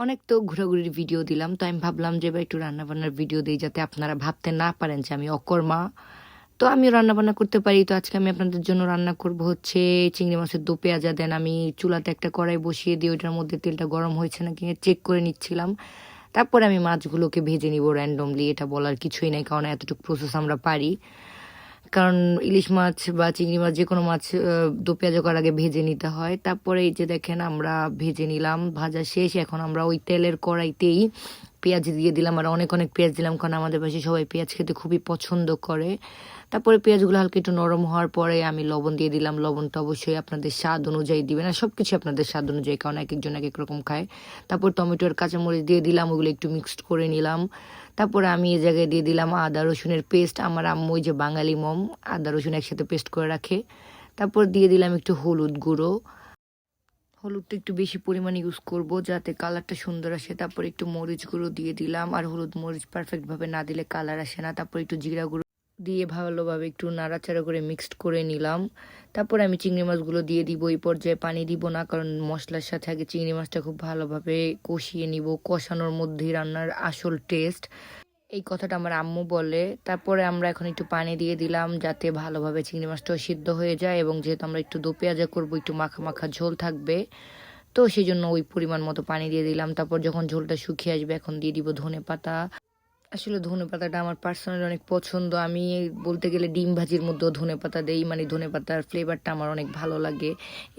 অনেক তো ঘোরাঘুরির ভিডিও দিলাম, তো আমি ভাবলাম যে এবার একটু রান্নাবান্নার ভিডিও দিই, যাতে আপনারা ভাবতে না পারেন যে আমি অকর্মা। তো আমি রান্নাবান্না করতে পারি। তো আজকে আমি আপনাদের জন্য রান্না করব হচ্ছে চিংড়ি মাছের দো পেঁয়াজা। দেন আমি চুলাতে একটা কড়াই বসিয়ে দিয়ে ওইটার মধ্যে তেলটা গরম হয়েছে নাকি চেক করে নিচ্ছিলাম। তারপরে আমি মাছগুলোকে ভেজে নিব র্যান্ডমলি, এটা বলার কিছুই নাই, কারণ এতটুকু প্রসেস আমরা পারি। কারণ ইলিশ মাছ বা চিংড়ি মাছ যে কোনো মাছ দো পেঁয়াজ করার আগে ভেজে নিতে হয়। তারপরে এই যে দেখেন আমরা ভেজে নিলাম, ভাজা শেষ। এখন আমরা ওই তেলের কড়াইতেই পেঁয়াজ দিয়ে দিলাম, আর অনেক অনেক পেঁয়াজ দিলাম, কারণ আমাদের বাসায় সবাই পেঁয়াজ খেতে খুবই পছন্দ করে। তারপরে পেঁয়াজগুলো হালকা একটু নরম হওয়ার পরে আমি লবণ দিয়ে দিলাম। লবণটা অবশ্যই আপনাদের স্বাদ অনুযায়ী দিবেন, আর সব কিছু আপনাদের স্বাদ অনুযায়ী, কারণ এক একজন এক এক রকম খায়। তারপর টমেটো আর কাঁচামরিচ দিয়ে দিলাম, ওগুলো একটু মিক্সড করে নিলাম। তারপরে আমি এই জায়গায় দিয়ে দিলাম আদা রসুনের পেস্ট। আমার আম্মু ওই যে বাঙালি মম, আদা রসুন একসাথে পেস্ট করে রাখে। তারপর দিয়ে দিলাম একটু হলুদ গুঁড়ো। হলুদটা একটু বেশি পরিমাণে ইউজ করব যাতে কালারটা সুন্দর আসে। তারপর একটু মরিচ গুঁড়ো দিয়ে দিলাম, আর হলুদ মরিচ পারফেক্ট ভাবে না দিলে কালার আসে না। তারপর একটু জিরা গুঁড়ো দিয়ে ভালোভাবে একটু নাড়াচাড়া করে মিক্সড করে নিলাম। তারপর আমি চিংড়ি মাছগুলো দিয়ে দিব। এই পর্যায়ে পানি দিব না, কারণ মশলার সাথে আগে চিংড়ি মাছটা খুব ভালোভাবে কষিয়ে নিব। কষানোর মধ্যেই রান্নার আসল টেস্ট, এই কথাটা আমার আম্মু বলে। তারপরে আমরা এখন একটু পানি দিয়ে দিলাম যাতে ভালোভাবে চিংড়ি মাছটাও সিদ্ধ হয়ে যায়, এবং যেহেতু আমরা একটু দো পেঁয়াজা করবো, একটু মাখা মাখা ঝোল থাকবে, তো সেই জন্য ওই পরিমাণ মতো পানি দিয়ে দিলাম। তারপর যখন ঝোলটা শুকিয়ে আসবে এখন দিয়ে দিব ধনে পাতা। আসলে ধনে পাতাটা আমার পার্সোনালি অনেক পছন্দ। আমি বলতে গেলে ডিম ভাজির মধ্যেও ধনে পাতা দেই, মানে ধনে পাতার ফ্লেভারটা আমার অনেক ভালো লাগে।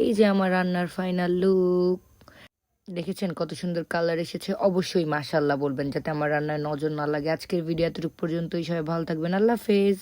এই যে আমার রান্নার ফাইনাল লুক, দেখেছেন কত সুন্দর কালার এসেছে। অবশ্যই মাশাআল্লাহ বলবেন যাতে আমার রান্নায় নজর না লাগে। আজকের ভিডিও এতটুকু পর্যন্তই। সবাই ভালো থাকবেন, আল্লাহ হাফেজ।